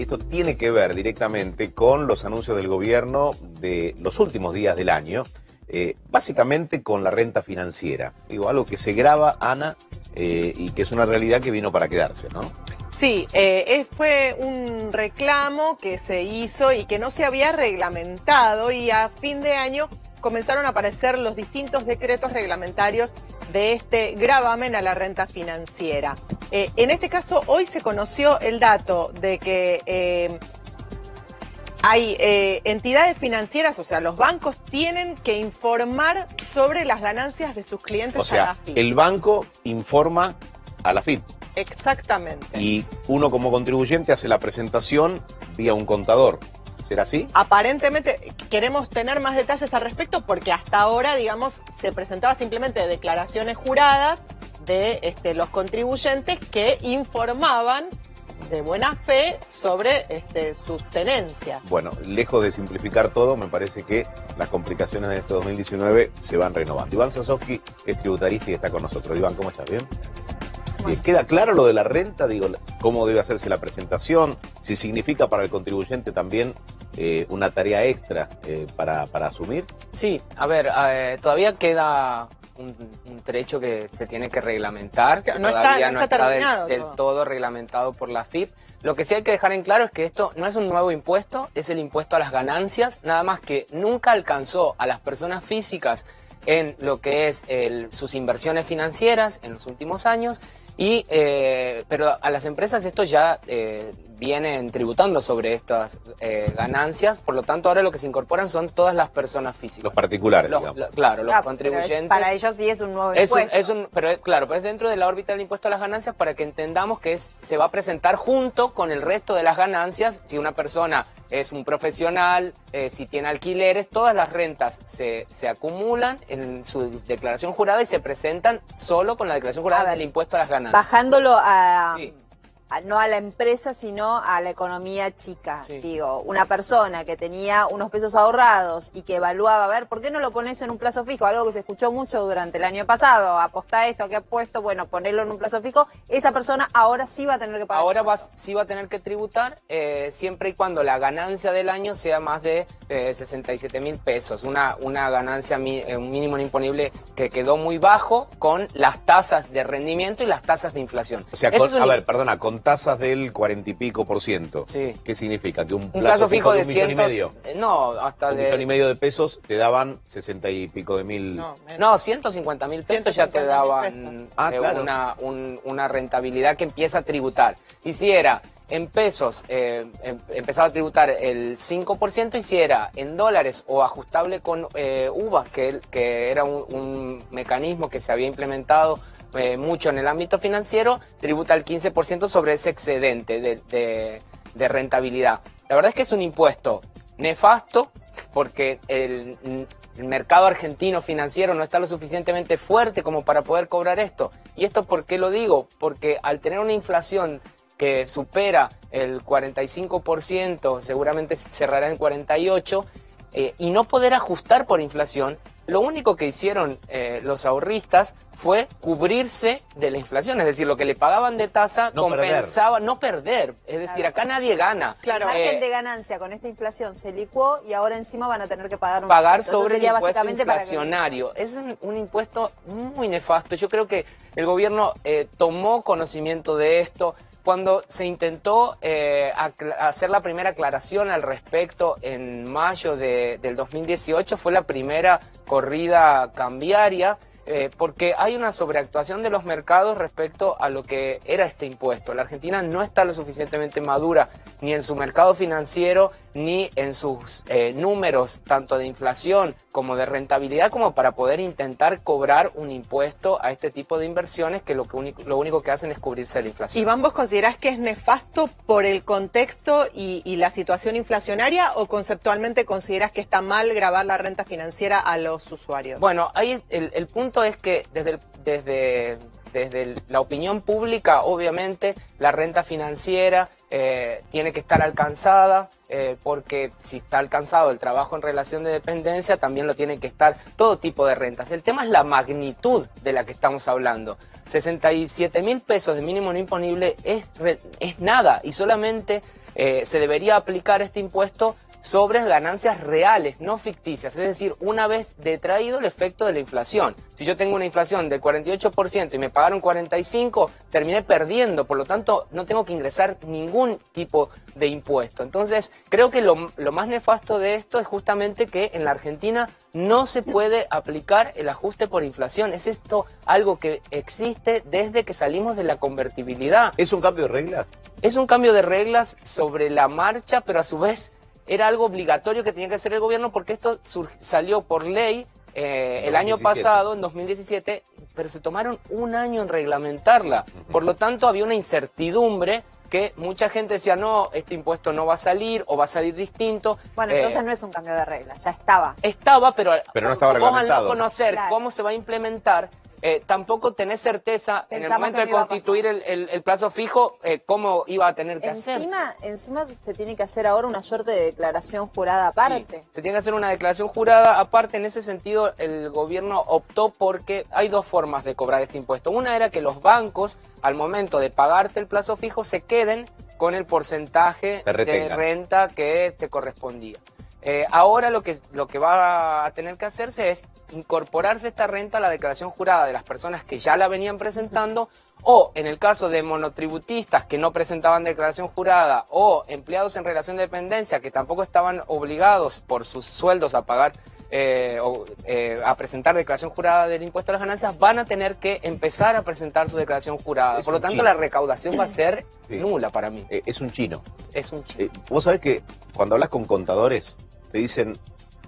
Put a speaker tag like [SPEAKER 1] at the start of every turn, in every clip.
[SPEAKER 1] Esto tiene que ver directamente con los anuncios del gobierno de los últimos días del año, básicamente con la renta financiera. Digo, algo que se graba, Ana, y que es una realidad que vino para quedarse, ¿no?
[SPEAKER 2] Sí, fue un reclamo que se hizo y que no se había reglamentado, y a fin de año comenzaron a aparecer los distintos decretos reglamentarios de este gravamen a la renta financiera. En este caso, hoy se conoció el dato de que hay entidades financieras, o sea, los bancos tienen que informar sobre las ganancias de sus clientes.
[SPEAKER 1] O sea,
[SPEAKER 2] a la AFIP.
[SPEAKER 1] El banco informa a la AFIP.
[SPEAKER 2] Exactamente.
[SPEAKER 1] Y uno como contribuyente hace la presentación vía un contador. ¿Será así?
[SPEAKER 2] Aparentemente queremos tener más detalles al respecto, porque hasta ahora, digamos, se presentaba simplemente declaraciones juradas de los contribuyentes que informaban de buena fe sobre sus tenencias.
[SPEAKER 1] Bueno, lejos de simplificar todo, me parece que las complicaciones de este 2019 se van renovando. Iván Sasovsky es tributarista y está con nosotros. Iván, ¿cómo estás? ¿Bien? Bien. ¿Queda claro lo de la renta? Digo, ¿cómo debe hacerse la presentación? Si significa para el contribuyente también una tarea extra para asumir.
[SPEAKER 3] Sí, a ver, todavía queda un trecho que se tiene que reglamentar, que todavía no está del todo reglamentado por la AFIP. Lo que sí hay que dejar en claro es que esto no es un nuevo impuesto, es el impuesto a las ganancias, nada más que nunca alcanzó a las personas físicas en lo que es sus inversiones financieras en los últimos años, pero a las empresas esto ya vienen tributando sobre estas ganancias, por lo tanto ahora lo que se incorporan son todas las personas físicas.
[SPEAKER 1] Los particulares, digamos.
[SPEAKER 3] Claro, los contribuyentes.
[SPEAKER 4] Para ellos sí es un nuevo impuesto.
[SPEAKER 3] Pero es dentro de la órbita del impuesto a las ganancias, para que entendamos que se va a presentar junto con el resto de las ganancias. Si una persona es un profesional, si tiene alquileres, todas las rentas se acumulan en su declaración jurada y se presentan solo con la declaración jurada del impuesto a las ganancias.
[SPEAKER 4] Bajándolo a...
[SPEAKER 3] Sí.
[SPEAKER 4] No a la empresa, sino a la economía chica.
[SPEAKER 3] Sí.
[SPEAKER 4] Digo, una persona que tenía unos pesos ahorrados y que evaluaba, a ver, ¿por qué no lo pones en un plazo fijo? Algo que se escuchó mucho durante el año pasado, apostá esto, ¿qué apuesto? Bueno, ponerlo en un plazo fijo. Esa persona ahora sí va a tener que pagar.
[SPEAKER 3] Ahora sí va a tener que tributar, siempre y cuando la ganancia del año sea más de 67.000 pesos. Una ganancia, un mínimo imponible que quedó muy bajo con las tasas de rendimiento y las tasas de inflación.
[SPEAKER 1] O sea, con tasas del 40 y pico %.
[SPEAKER 3] Sí.
[SPEAKER 1] ¿Qué significa? ¿Que un
[SPEAKER 3] plazo fijo de
[SPEAKER 1] 1,5 millones?
[SPEAKER 3] No, hasta
[SPEAKER 1] un
[SPEAKER 3] de...
[SPEAKER 1] 1,5 millones de pesos te daban 60 y pico de mil.
[SPEAKER 3] No, 150.000 pesos ya te daban
[SPEAKER 1] claro.
[SPEAKER 3] una rentabilidad que empieza a tributar. Y si era en pesos, empezaba a tributar el 5%, y si era en dólares o ajustable con UVA, que era un mecanismo que se había implementado mucho en el ámbito financiero, tributa el 15% sobre ese excedente de rentabilidad. La verdad es que es un impuesto nefasto, porque el mercado argentino financiero no está lo suficientemente fuerte como para poder cobrar esto. ¿Y esto por qué lo digo? Porque al tener una inflación que supera el 45%, seguramente cerrará en 48%, y no poder ajustar por inflación, lo único que hicieron los ahorristas fue cubrirse de la inflación, es decir, lo que le pagaban de tasa compensaba no perder, es decir, acá nadie gana.
[SPEAKER 4] Claro. El margen de ganancia con esta inflación se licuó y ahora encima van a tener que pagar
[SPEAKER 3] sobre el impuesto inflacionario. Es un impuesto muy nefasto. Yo creo que el gobierno tomó conocimiento de esto. Cuando se intentó hacer la primera aclaración al respecto en mayo del 2018, fue la primera corrida cambiaria, porque hay una sobreactuación de los mercados respecto a lo que era este impuesto. La Argentina no está lo suficientemente madura ni en su mercado financiero ni en sus números tanto de inflación como de rentabilidad como para poder intentar cobrar un impuesto a este tipo de inversiones que lo único que hacen es cubrirse de la inflación.
[SPEAKER 2] Iván, ¿vos considerás que es nefasto por el contexto y la situación inflacionaria, o conceptualmente considerás que está mal gravar la renta financiera a los usuarios?
[SPEAKER 3] Bueno, ahí el punto es que desde la opinión pública, obviamente, la renta financiera tiene que estar alcanzada, porque si está alcanzado el trabajo en relación de dependencia, también lo tienen que estar todo tipo de rentas. El tema es la magnitud de la que estamos hablando. 67.000 pesos de mínimo no imponible es nada, y solamente se debería aplicar este impuesto sobre ganancias reales, no ficticias, es decir, una vez detraído el efecto de la inflación. Si yo tengo una inflación del 48% y me pagaron 45%, terminé perdiendo, por lo tanto no tengo que ingresar ningún tipo de impuesto. Entonces creo que lo más nefasto de esto es justamente que en la Argentina no se puede aplicar el ajuste por inflación. Es esto algo que existe desde que salimos de la convertibilidad.
[SPEAKER 1] ¿Es un cambio de reglas?
[SPEAKER 3] Es un cambio de reglas sobre la marcha, pero a su vez era algo obligatorio que tenía que hacer el gobierno porque esto salió por ley el año pasado, en 2017, pero se tomaron un año en reglamentarla. Por lo tanto, había una incertidumbre que mucha gente decía, no, este impuesto no va a salir o va a salir distinto.
[SPEAKER 4] Bueno, entonces no es un cambio de reglas, ya estaba.
[SPEAKER 3] Estaba, pero
[SPEAKER 1] no estaba
[SPEAKER 3] vos al
[SPEAKER 1] reglamentado.
[SPEAKER 3] no conocer
[SPEAKER 4] Claro.
[SPEAKER 3] cómo se va a implementar, tampoco tenés certeza en el
[SPEAKER 4] Pensamos
[SPEAKER 3] momento
[SPEAKER 4] que
[SPEAKER 3] de
[SPEAKER 4] no iba a
[SPEAKER 3] constituir el plazo fijo, cómo iba a tener que hacerse.
[SPEAKER 4] Encima se tiene que hacer ahora una suerte de declaración jurada aparte.
[SPEAKER 3] Sí, se tiene que hacer una declaración jurada aparte. En ese sentido, el gobierno optó porque hay dos formas de cobrar este impuesto. Una era que los bancos, al momento de pagarte el plazo fijo, se queden con el porcentaje de renta que te correspondía. Ahora lo que va a tener que hacerse es incorporarse esta renta a la declaración jurada de las personas que ya la venían presentando, o en el caso de monotributistas que no presentaban declaración jurada, o empleados en relación de dependencia que tampoco estaban obligados por sus sueldos a pagar a presentar declaración jurada del impuesto a las ganancias, van a tener que empezar a presentar su declaración jurada. Por lo tanto, la recaudación va a ser nula para mí.
[SPEAKER 1] Es un chino.
[SPEAKER 3] Es un chino.
[SPEAKER 1] Vos sabés que cuando hablas con contadores, te dicen,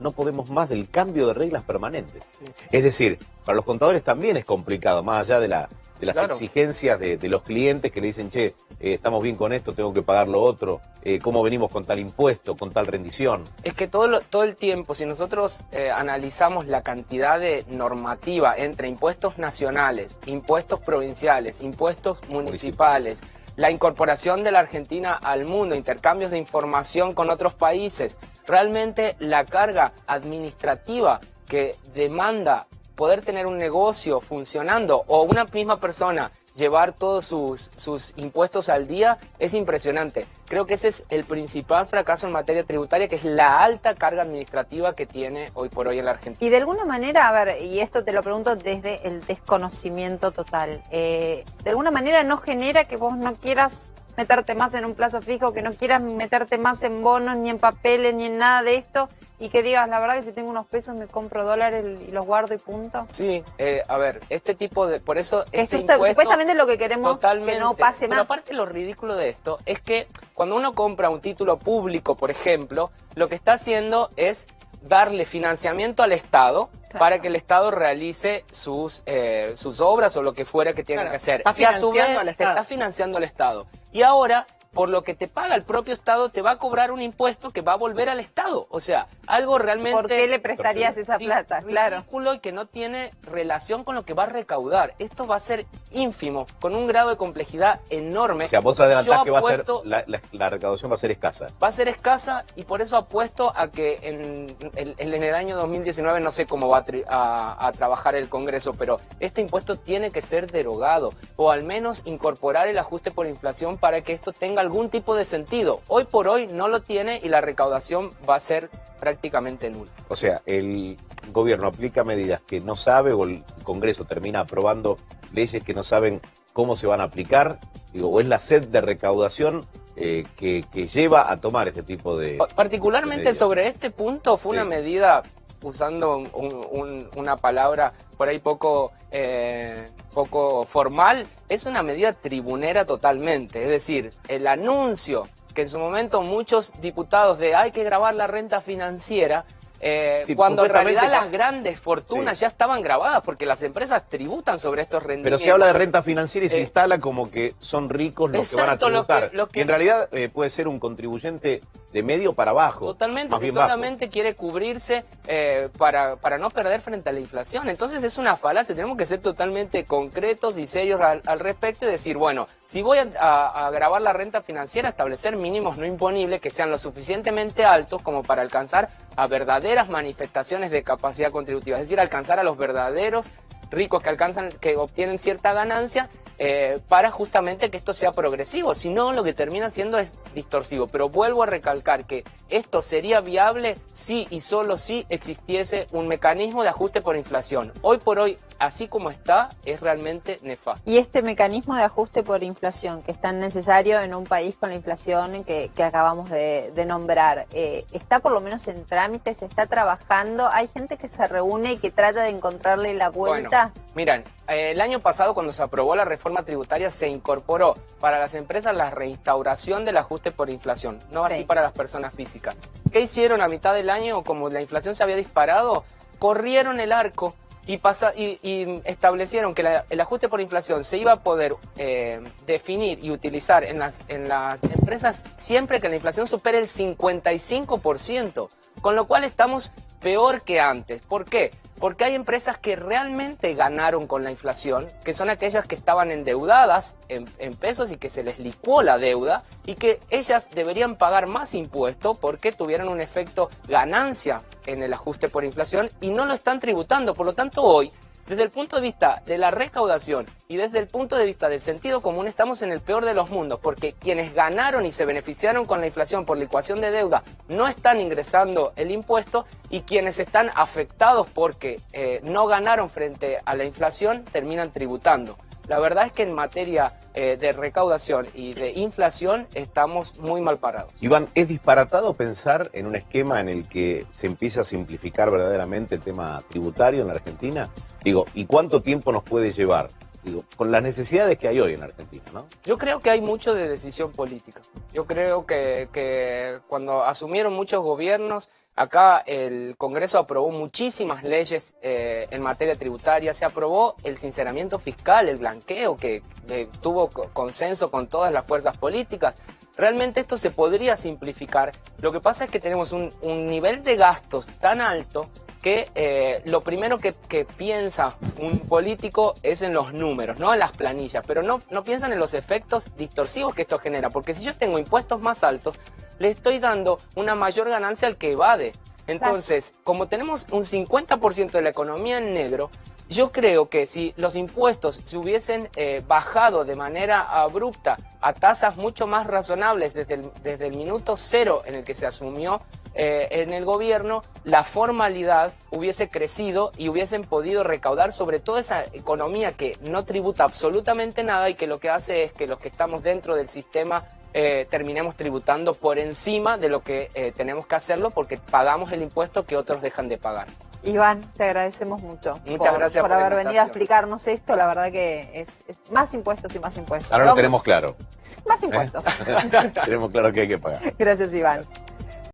[SPEAKER 1] no podemos más del cambio de reglas permanentes. Sí. Es decir, para los contadores también es complicado, más allá de las exigencias de los clientes que le dicen, che, estamos bien con esto, tengo que pagar lo otro, cómo venimos con tal impuesto, con tal rendición.
[SPEAKER 3] Es que todo el tiempo, si nosotros analizamos la cantidad de normativa entre impuestos nacionales, impuestos provinciales, impuestos municipales, la incorporación de la Argentina al mundo, intercambios de información con otros países, realmente la carga administrativa que demanda poder tener un negocio funcionando o una misma persona llevar todos sus impuestos al día es impresionante. Creo que ese es el principal fracaso en materia tributaria, que es la alta carga administrativa que tiene hoy por hoy en la Argentina.
[SPEAKER 4] Y de alguna manera, a ver, y esto te lo pregunto desde el desconocimiento total, de alguna manera no genera que vos no quieras meterte más en un plazo fijo, que no quieras meterte más en bonos, ni en papeles, ni en nada de esto, y que digas, la verdad que si tengo unos pesos me compro dólares y los guardo y punto.
[SPEAKER 3] Sí, a ver, este tipo de... Por eso este impuesto...
[SPEAKER 4] Supuestamente lo que queremos que no pase más.
[SPEAKER 3] Pero aparte lo ridículo de esto es que cuando uno compra un título público, por ejemplo, lo que está haciendo es darle financiamiento al Estado, claro, para que el Estado realice sus obras o lo que fuera que tenga que hacer.
[SPEAKER 2] Y a su vez
[SPEAKER 3] está financiando al Estado. Y ahora, por lo que te paga el propio Estado, te va a cobrar un impuesto que va a volver al Estado. O sea, algo realmente...
[SPEAKER 4] ¿Por qué le prestarías esa plata? Claro.
[SPEAKER 3] Ridículo y que no tiene relación con lo que va a recaudar. Esto va a ser ínfimo, con un grado de complejidad enorme.
[SPEAKER 1] O sea, vos adelantás que va a ser, la recaudación va a ser escasa.
[SPEAKER 3] Va a ser escasa y por eso apuesto a que en el año 2019, no sé cómo va a trabajar el Congreso, pero este impuesto tiene que ser derogado o al menos incorporar el ajuste por inflación para que esto tenga algún tipo de sentido. Hoy por hoy no lo tiene y la recaudación va a ser prácticamente nula.
[SPEAKER 1] O sea, el gobierno aplica medidas que no sabe o el Congreso termina aprobando leyes que no saben cómo se van a aplicar, o es la sed de recaudación que lleva a tomar este tipo de...
[SPEAKER 3] Particularmente sobre este punto fue una medida, usando una palabra por ahí poco formal, es una medida tribunera totalmente. Es decir, el anuncio que en su momento muchos diputados de hay que grabar la renta financiera, cuando en realidad las grandes fortunas ya estaban grabadas porque las empresas tributan sobre estos rendimientos.
[SPEAKER 1] Pero se habla de renta financiera y se instala como que son ricos los que van a tributar. Y en realidad puede ser un contribuyente de medio para abajo.
[SPEAKER 3] Totalmente, que solamente quiere cubrirse para no perder frente a la inflación. Entonces es una falacia, tenemos que ser totalmente concretos y serios al respecto y decir, bueno, si voy a grabar la renta financiera, establecer mínimos no imponibles que sean lo suficientemente altos como para alcanzar a verdaderas manifestaciones de capacidad contributiva, es decir, alcanzar a los verdaderos ricos que obtienen cierta ganancia para justamente que esto sea progresivo, si no lo que termina siendo es distorsivo. Pero vuelvo a recalcar que esto sería viable si y solo si existiese un mecanismo de ajuste por inflación. Hoy por hoy, así como está, es realmente nefasto.
[SPEAKER 4] Y este mecanismo de ajuste por inflación, que es tan necesario en un país con la inflación que acabamos de nombrar, ¿está por lo menos en trámite? ¿Se está trabajando? ¿Hay gente que se reúne y que trata de encontrarle la vuelta?
[SPEAKER 3] Bueno, miren, el año pasado cuando se aprobó la reforma tributaria se incorporó para las empresas la reinstauración del ajuste por inflación, no así para las personas físicas. ¿Qué hicieron a mitad del año? Como la inflación se había disparado, corrieron el arco y establecieron que el ajuste por inflación se iba a poder definir y utilizar en las empresas siempre que la inflación supere el 55%, con lo cual estamos peor que antes. ¿Por qué? Porque hay empresas que realmente ganaron con la inflación, que son aquellas que estaban endeudadas en pesos y que se les licuó la deuda y que ellas deberían pagar más impuesto porque tuvieron un efecto ganancia en el ajuste por inflación y no lo están tributando. Por lo tanto, hoy, desde el punto de vista de la recaudación y desde el punto de vista del sentido común, estamos en el peor de los mundos, porque quienes ganaron y se beneficiaron con la inflación por licuación de deuda no están ingresando el impuesto y quienes están afectados porque no ganaron frente a la inflación terminan tributando. La verdad es que en materia de recaudación y de inflación estamos muy mal parados.
[SPEAKER 1] Iván, ¿es disparatado pensar en un esquema en el que se empieza a simplificar verdaderamente el tema tributario en la Argentina? Digo, ¿y cuánto tiempo nos puede llevar? Digo, con las necesidades que hay hoy en Argentina, ¿no?
[SPEAKER 3] Yo creo que hay mucho de decisión política. Yo creo que cuando asumieron muchos gobiernos, acá el Congreso aprobó muchísimas leyes en materia tributaria, se aprobó el sinceramiento fiscal, el blanqueo, que tuvo consenso con todas las fuerzas políticas. Realmente esto se podría simplificar. Lo que pasa es que tenemos un nivel de gastos tan alto que lo primero que piensa un político es en los números, ¿no? En las planillas, pero no piensan en los efectos distorsivos que esto genera, porque si yo tengo impuestos más altos, le estoy dando una mayor ganancia al que evade. Entonces, como tenemos un 50% de la economía en negro, yo creo que si los impuestos se hubiesen bajado de manera abrupta a tasas mucho más razonables desde el minuto cero en el que se asumió en el gobierno, la formalidad hubiese crecido y hubiesen podido recaudar sobre toda esa economía que no tributa absolutamente nada y que lo que hace es que los que estamos dentro del sistema terminemos tributando por encima de lo que tenemos que hacerlo porque pagamos el impuesto que otros dejan de pagar.
[SPEAKER 4] Iván, te agradecemos mucho
[SPEAKER 3] Muchas gracias
[SPEAKER 4] por
[SPEAKER 3] la
[SPEAKER 4] haber venido a
[SPEAKER 3] invitación.
[SPEAKER 4] explicarnos esto. La verdad que es más impuestos y más impuestos.
[SPEAKER 1] Ahora lo tenemos claro.
[SPEAKER 4] Más impuestos.
[SPEAKER 1] Tenemos claro que hay que pagar.
[SPEAKER 4] Gracias, Iván.